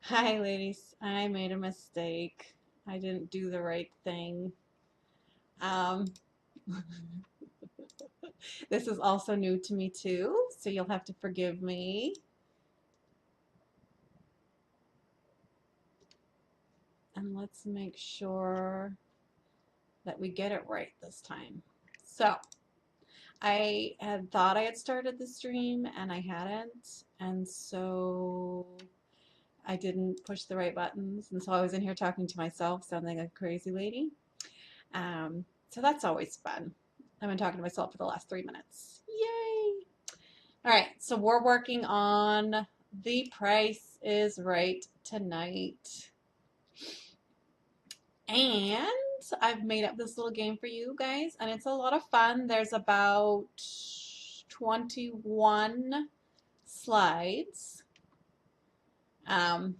Hi, ladies. I made a mistake. I didn't do the right thing. Um, this is also new to me too, so you'll have to forgive me. And let's make sure that we get it right this time. So, I had thought I had started the stream and I hadn't, and so I didn't push the right buttons, and so I was in here talking to myself, sounding like a crazy lady. So that's always fun. I've been talking to myself for the last 3 minutes. Yay! All right, so we're working on The Price is Right tonight. And I've made up this little game for you guys, and it's a lot of fun. There's about 21 slides. Um,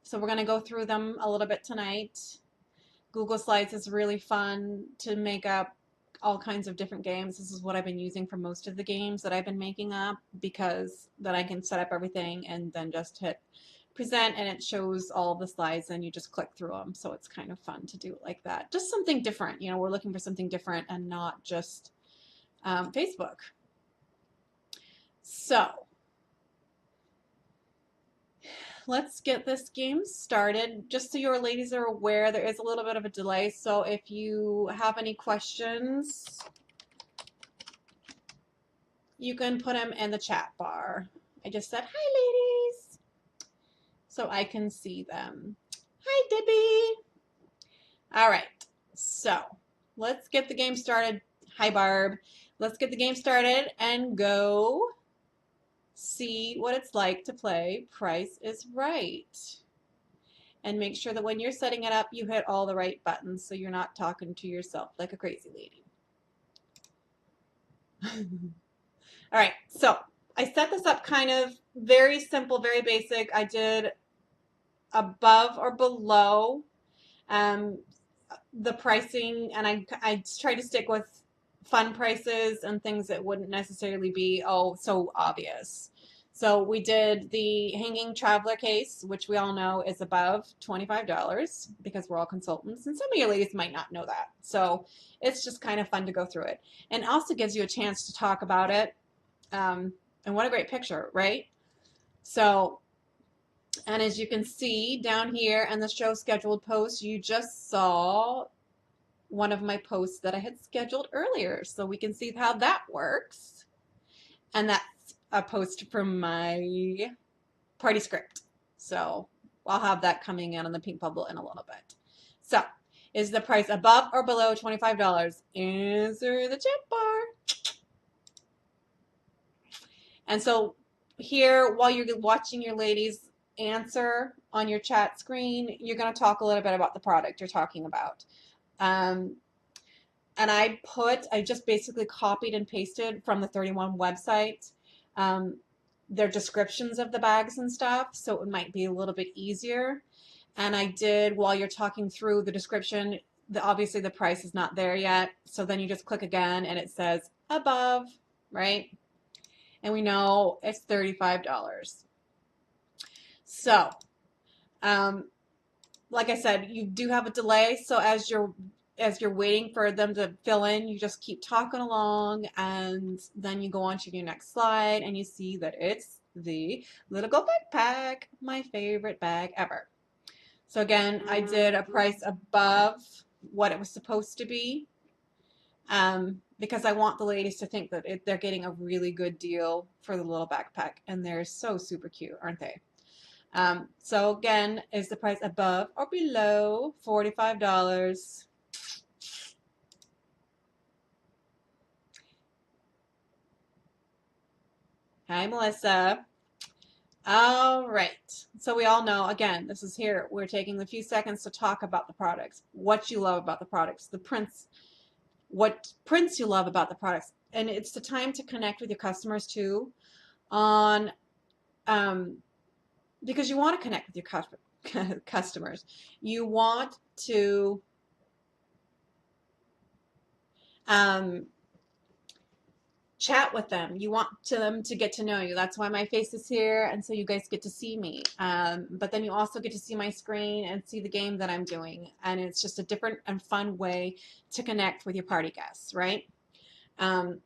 so we're going to go through them a little bit tonight. Google Slides is really fun to make up all kinds of different games. This is what I've been using for most of the games that I've been making up, because then I can set up everything and then just hit present and it shows all the slides and you just click through them. So it's kind of fun to do it like that. Just something different. You know, we're looking for something different and not just Facebook. So let's get this game started. Just so your ladies are aware, there is a little bit of a delay. So if you have any questions, you can put them in the chat bar. I just said, hi, ladies, so I can see them. Hi, Debbie. All right, so let's get the game started. Hi, Barb. Let's get the game started and go see what it's like to play Price is Right. And make sure that when you're setting it up, you hit all the right buttons so you're not talking to yourself like a crazy lady. All right, so I set this up kind of very simple, very basic. I did above or below um, the pricing, and I try to stick with fun prices and things that wouldn't necessarily be so obvious. So we did the hanging traveler case, which we all know is above $25 because we're all consultants, and some of you ladies might not know that. So it's just kind of fun to go through it, and also gives you a chance to talk about it. And what a great picture, right? So, and as you can see down here in the show scheduled post, you just saw one of my posts that I had scheduled earlier. So we can see how that works. And that's a post from my party script. So I'll have that coming in on the pink bubble in a little bit. So is the price above or below $25? Answer the chat bar. And so here, while you're watching your ladies answer on your chat screen, you're going to talk a little bit about the product you're talking about. And I just basically copied and pasted from the 31 website their descriptions of the bags and stuff, so it might be a little bit easier. And I did, while you're talking through the description, obviously the price is not there yet, so then you just click again and it says above, right? And we know it's $35. So, like I said, you do have a delay. So as you're waiting for them to fill in, you just keep talking along, and then you go on to your next slide, and you see that it's the Little Go Backpack, my favorite bag ever. So again, I did a price above what it was supposed to be. Because I want the ladies to think that they're getting a really good deal for the little backpack, and they're so super cute, aren't they? So again, is the price above or below $45? Hi, Melissa. All right. So we all know, again, this is here. We're taking a few seconds to talk about the products, what you love about the products, what prints you love about the products. And it's the time to connect with your customers too on because you want to connect with your customers. You want to – um, chat with them. You want them to get to know you. That's why my face is here, and so you guys get to see me. But then you also get to see my screen and see the game that I'm doing, and it's just a different and fun way to connect with your party guests, right? Um,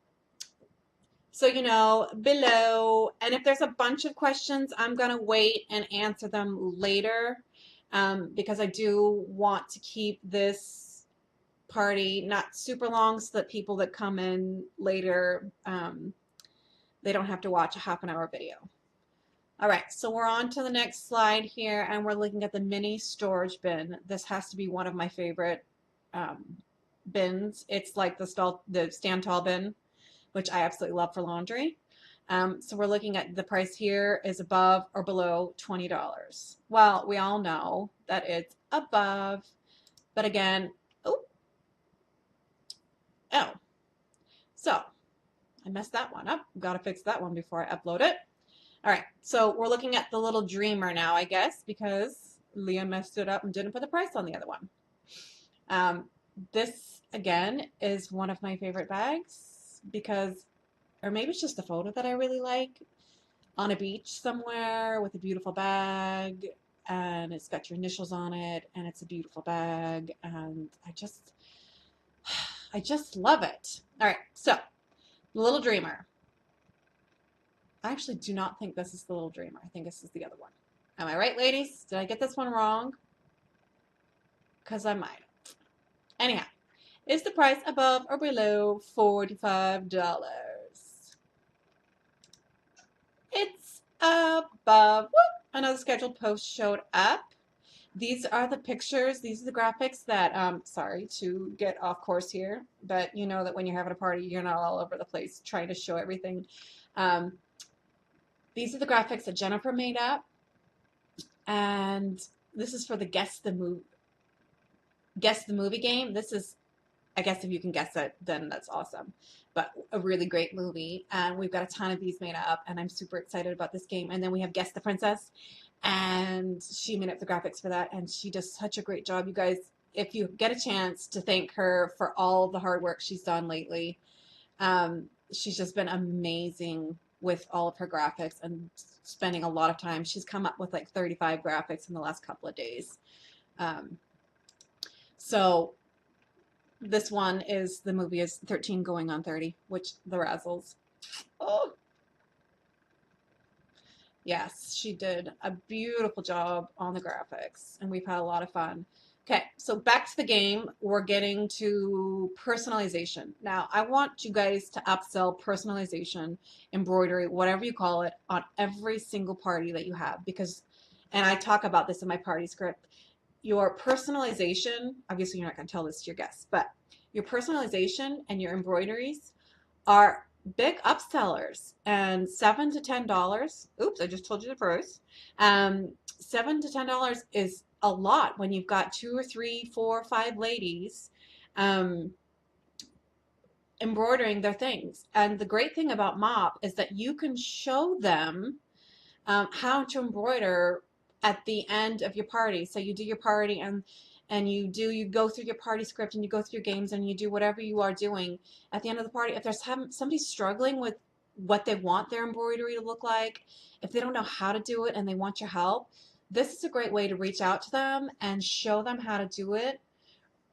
so, you know, below, and if there's a bunch of questions, I'm going to wait and answer them later because I do want to keep this party not super long so that people that come in later, they don't have to watch a half-an-hour video. All right, so we're on to the next slide here, and we're looking at the mini storage bin. This has to be one of my favorite bins. It's like the stand tall bin, which I absolutely love for laundry. So we're looking at the price here is above or below $20. Well, we all know that it's above, but again, oh, so I messed that one up. Got to fix that one before I upload it. All right, so we're looking at the little dreamer now, I guess, because Leah messed it up and didn't put the price on the other one. This, again, is one of my favorite bags because, or maybe it's just the photo that I really like, on a beach somewhere with a beautiful bag, and it's got your initials on it, and it's a beautiful bag, and I just love it. All right, so the little dreamer. I actually do not think this is the little dreamer. I think this is the other one. Am I right, ladies? Did I get this one wrong? Because I might. Anyhow, is the price above or below $45? It's above. Whoop, another scheduled post showed up. These are the pictures. These are the graphics that, sorry to get off course here, but you know that when you're having a party, you're not all over the place trying to show everything. These are the graphics that Jennifer made up, and this is for the Guess the Movie game. This is, I guess if you can guess it, then that's awesome. But a really great movie, and we've got a ton of these made up, and I'm super excited about this game. And then we have Guess the Princess, and she made up the graphics for that, and she does such a great job. You guys, if you get a chance to thank her for all the hard work she's done lately, she's just been amazing with all of her graphics and spending a lot of time. She's come up with like 35 graphics in the last couple of days. So this one is, the movie is 13 going on 30, which the Razzles. Oh, yes, she did a beautiful job on the graphics, and we've had a lot of fun. Okay, so back to the game. We're getting to personalization. Now, I want you guys to upsell personalization, embroidery, whatever you call it, on every single party that you have, because, and I talk about this in my party script, your personalization, obviously you're not going to tell this to your guests, but your personalization and your embroideries are big upsellers, and $7 to $10. Oops, I just told you the price. $7 to $10 is a lot when you've got 2 or 3, 4, 5 ladies embroidering their things. And the great thing about Mop is that you can show them how to embroider at the end of your party. So you do your party, and you go through your party script, and you go through your games, and you do whatever you are doing at the end of the party. If there's somebody struggling with what they want their embroidery to look like, if they don't know how to do it and they want your help, this is a great way to reach out to them and show them how to do it.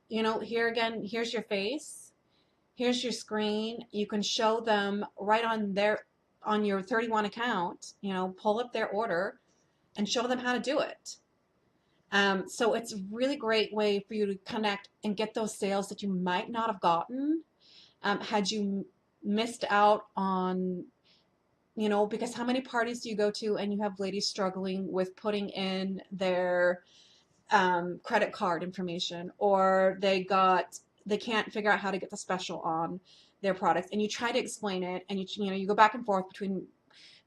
You know, here again, here's your face, here's your screen. You can show them right on your 31 account, you know, pull up their order and show them how to do it. So it's a really great way for you to connect and get those sales that you might not have gotten had you missed out on, you know, because how many parties do you go to and you have ladies struggling with putting in their credit card information, or they can't figure out how to get the special on their products, and you try to explain it, and you go back and forth between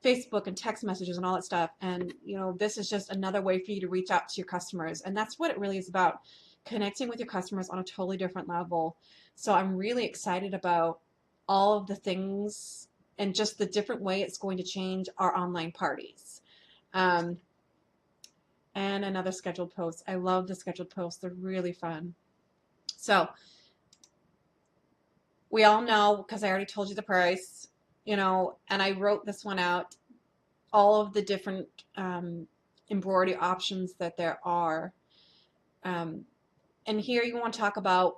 Facebook and text messages and all that stuff. And, you know, this is just another way for you to reach out to your customers. And that's what it really is about, connecting with your customers on a totally different level. So I'm really excited about all of the things and just the different way it's going to change our online parties. And another scheduled post. I love the scheduled posts. They're really fun. So we all know, because I already told you the price, you know, and I wrote this one out, all of the different embroidery options that there are. Um, and here you want to talk about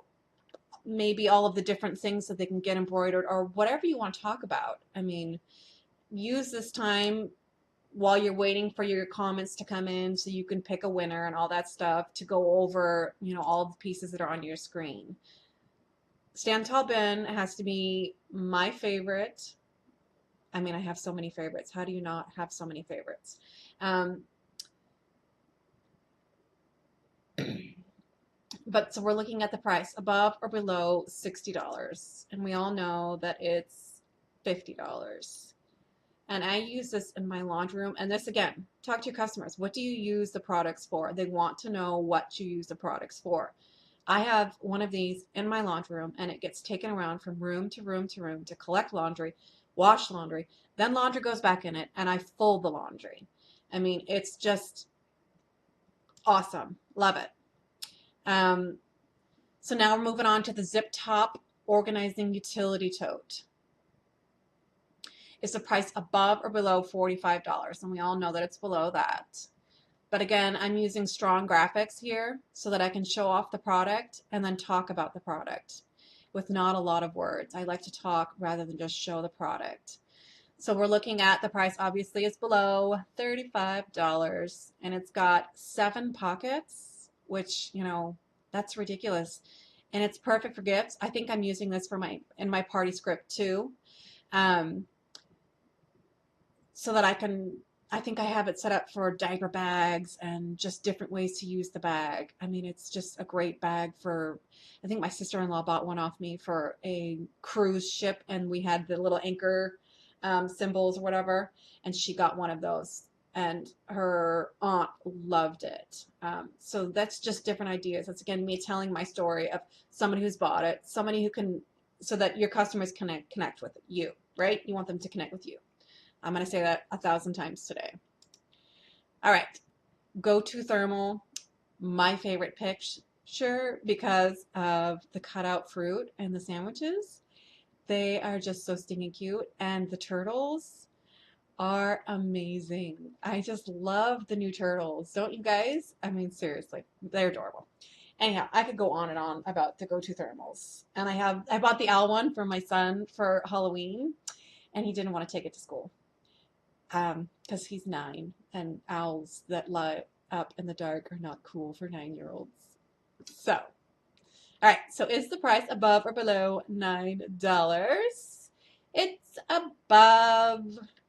maybe all of the different things that they can get embroidered or whatever you want to talk about. I mean, use this time while you're waiting for your comments to come in so you can pick a winner and all that stuff to go over, you know, all the pieces that are on your screen. Stand Tall Ben has to be my favorite. I mean, I have so many favorites. How do you not have so many favorites? Um, but so we're looking at the price above or below $60. And we all know that it's $50. And I use this in my laundry room. And this, again, talk to your customers. What do you use the products for? They want to know what you use the products for. I have one of these in my laundry room, and it gets taken around from room to room to room to collect laundry, wash laundry, then laundry goes back in it, and I fold the laundry. I mean, it's just awesome. Love it. Um, so now we're moving on to the zip top organizing utility tote. Is the price above or below $45? And we all know that it's below that. But again, I'm using strong graphics here so that I can show off the product and then talk about the product with not a lot of words. I like to talk rather than just show the product. So we're looking at the price, obviously is below $35, and it's got 7 pockets, which, you know, that's ridiculous. And it's perfect for gifts. I think I'm using this for in my party script too. So that I think I have it set up for diaper bags and just different ways to use the bag. I mean, it's just a great bag for, I think my sister-in-law bought one off me for a cruise ship, and we had the little anchor symbols or whatever, and she got one of those, and her aunt loved it. So that's just different ideas. That's, again, me telling my story of somebody who's bought it, somebody who can, so that your customers connect with you, right? You want them to connect with you. I'm going to say that 1,000 times today. All right, go-to thermal, my favorite picture because of the cutout fruit and the sandwiches. They are just so stinking cute, and the turtles are amazing. I just love the new turtles, don't you guys? I mean, seriously, they're adorable. Anyhow, I could go on and on about the go-to thermals. And I bought the owl one for my son for Halloween, and he didn't want to take it to school. Because he's 9, and owls that light up in the dark are not cool for 9-year-olds. So, all right, so is the price above or below $9? It's above.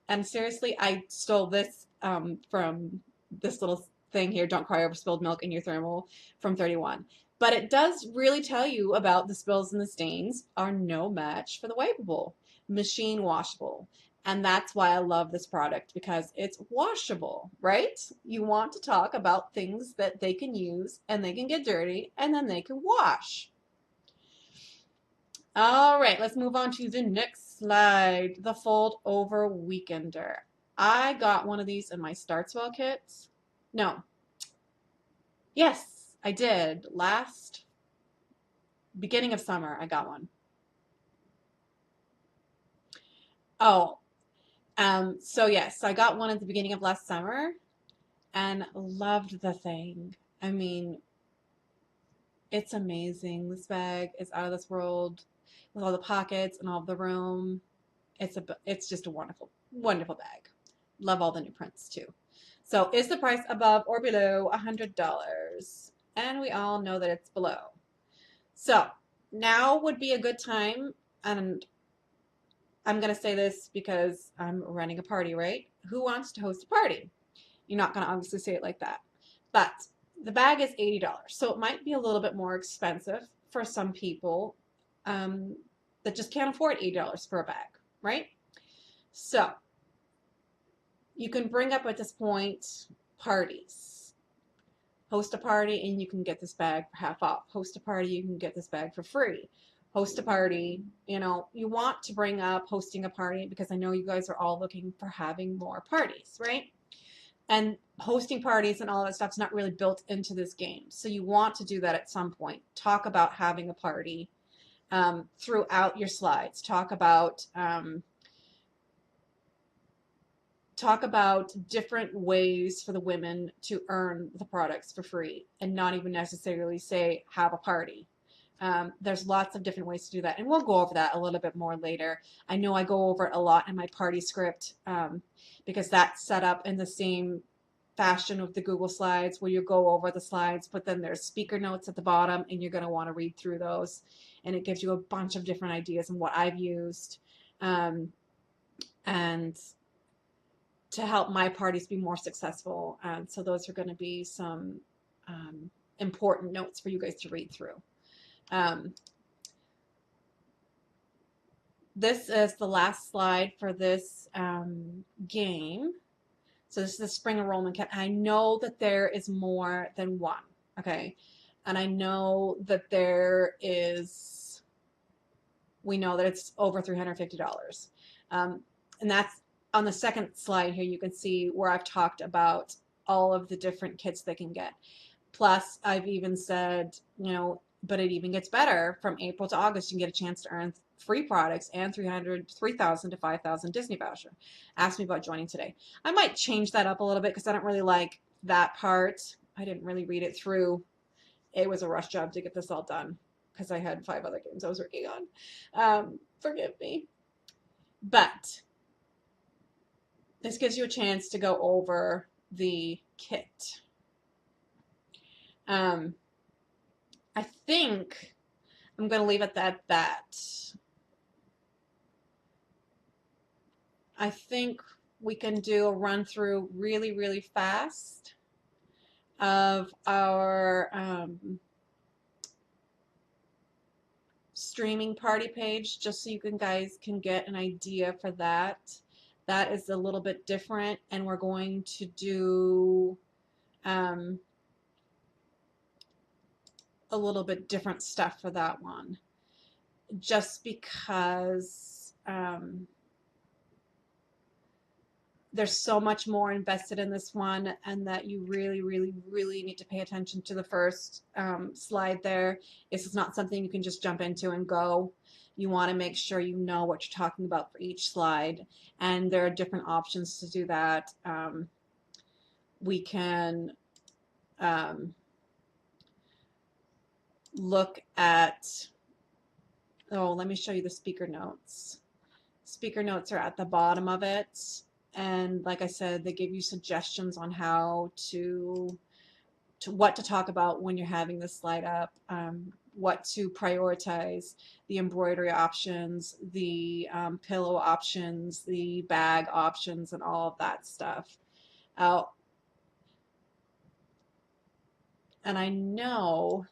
And seriously, I stole this from this little thing here, don't cry over spilled milk in your thermal, from 31. But it does really tell you about the spills and the stains are no match for the wipeable, machine washable. And that's why I love this product, because it's washable, right? You want to talk about things that they can use and they can get dirty and then they can wash. All right, let's move on to the next slide, the fold over weekender. I got one of these in my Startswell kits. No. Yes, I did. Last beginning of summer, I got one. Oh, so yes, I got one at the beginning of last summer and loved the thing. I mean, it's amazing. This bag is out of this world with all the pockets and all of the room. It's just a wonderful, wonderful bag. Love all the new prints too. So is the price above or below $100? And we all know that it's below. So now would be a good time, and I'm going to say this because I'm running a party, right? Who wants to host a party? You're not going to obviously say it like that. But the bag is $80, so it might be a little bit more expensive for some people that just can't afford $80 for a bag, right? So you can bring up at this point parties. Host a party and you can get this bag for half off. Host a party, you can get this bag for free. Host a party, you know, you want to bring up hosting a party because I know you guys are all looking for having more parties, right? And hosting parties and all of that stuff's not really built into this game. So you want to do that at some point. Talk about having a party throughout your slides. Talk about talk about different ways for the women to earn the products for free and not even necessarily say have a party. There's lots of different ways to do that, and we'll go over that a little bit more later. I know I go over it a lot in my party script because that's set up in the same fashion with the Google Slides where you go over the slides, but then there's speaker notes at the bottom, and you're going to want to read through those, and it gives you a bunch of different ideas and what I've used. And to help my parties be more successful. And so those are going to be some important notes for you guys to read through. This is the last slide for this game. So this is the spring enrollment kit. I know that there is more than one, okay? And I know that we know that it's over $350. And that's on the second slide here. You can see where I've talked about all of the different kits they can get. Plus, I've even said, but it even gets better. From April to August, you can get a chance to earn free products and 3,000 to 5,000 Disney voucher. Ask me about joining today. I might change that up a little bit because I don't really like that part. I didn't really read it through. It was a rush job to get this all done because I had 5 other games I was working on. Forgive me. But this gives you a chance to go over the kit. I think I'm going to leave it at that. I think we can do a run through really, really fast of our streaming party page, just so you guys can get an idea for that. That is a little bit different, and we're going to do a little bit different stuff for that one, just because there's so much more invested in this one, and that you really, really, really need to pay attention to the first slide there. This is not something you can just jump into and go. You want to make sure you know what you're talking about for each slide, and there are different options to do that. We can look at, let me show you the speaker notes. Speaker notes are at the bottom of it. And like I said, they give you suggestions on how to what to talk about when you're having this slide up, what to prioritize, the embroidery options, the pillow options, the bag options, and all of that stuff. And I know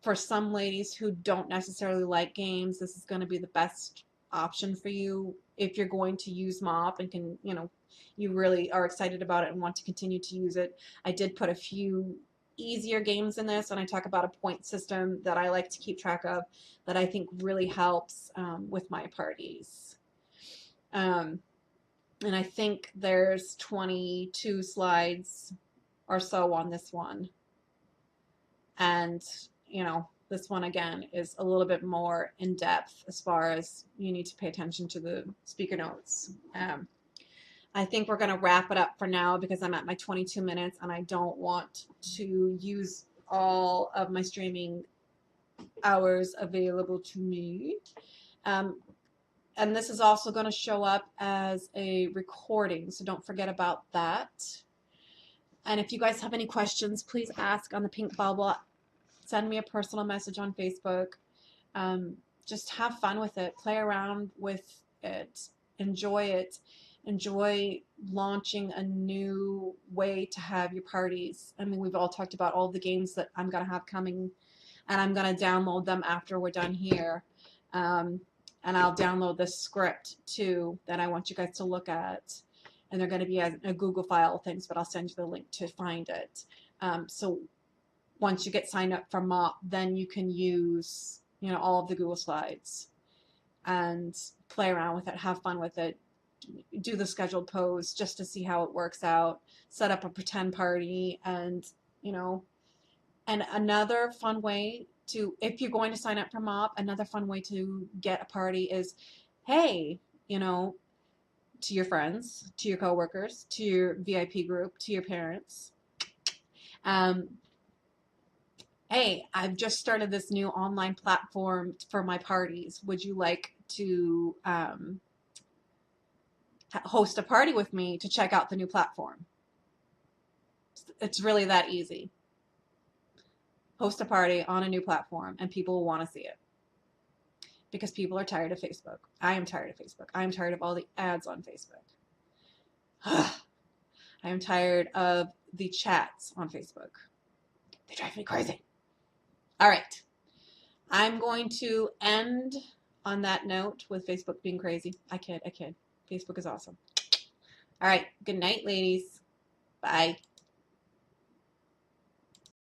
for some ladies who don't necessarily like games, this is going to be the best option for you if you're going to use MOP and can, you really are excited about it and want to continue to use it. I did put a few easier games in this, and I talk about a point system that I like to keep track of that I think really helps with my parties. And I think there's 22 slides or so on this one. And this one again is a little bit more in depth as far as you need to pay attention to the speaker notes. I think we're going to wrap it up for now because I'm at my 22 minutes and I don't want to use all of my streaming hours available to me. And this is also going to show up as a recording, so don't forget about that. And if you guys have any questions, please ask on the pink bubble. Send me a personal message on Facebook. Just have fun with it. Play around with it. Enjoy it. Enjoy launching a new way to have your parties. I mean, we've all talked about all the games that I'm going to have coming, and I'm going to download them after we're done here. And I'll download this script, too, that I want you guys to look at. And they're going to be as a Google file things, but I'll send you the link to find it. So once you get signed up for MOP, then you can use, all of the Google Slides and play around with it, have fun with it, do the scheduled pose just to see how it works out, set up a pretend party, and, and another fun way to, if you're going to sign up for MOP, another fun way to get a party is, hey, to your friends, to your coworkers, to your VIP group, to your parents. Hey, I've just started this new online platform for my parties. Would you like to host a party with me to check out the new platform? It's really that easy. Host a party on a new platform, and people will want to see it because people are tired of Facebook. I am tired of Facebook. I am tired of all the ads on Facebook. I am tired of the chats on Facebook. They drive me crazy. All right. I'm going to end on that note with Facebook being crazy. I kid. Facebook is awesome. All right. Good night, ladies. Bye.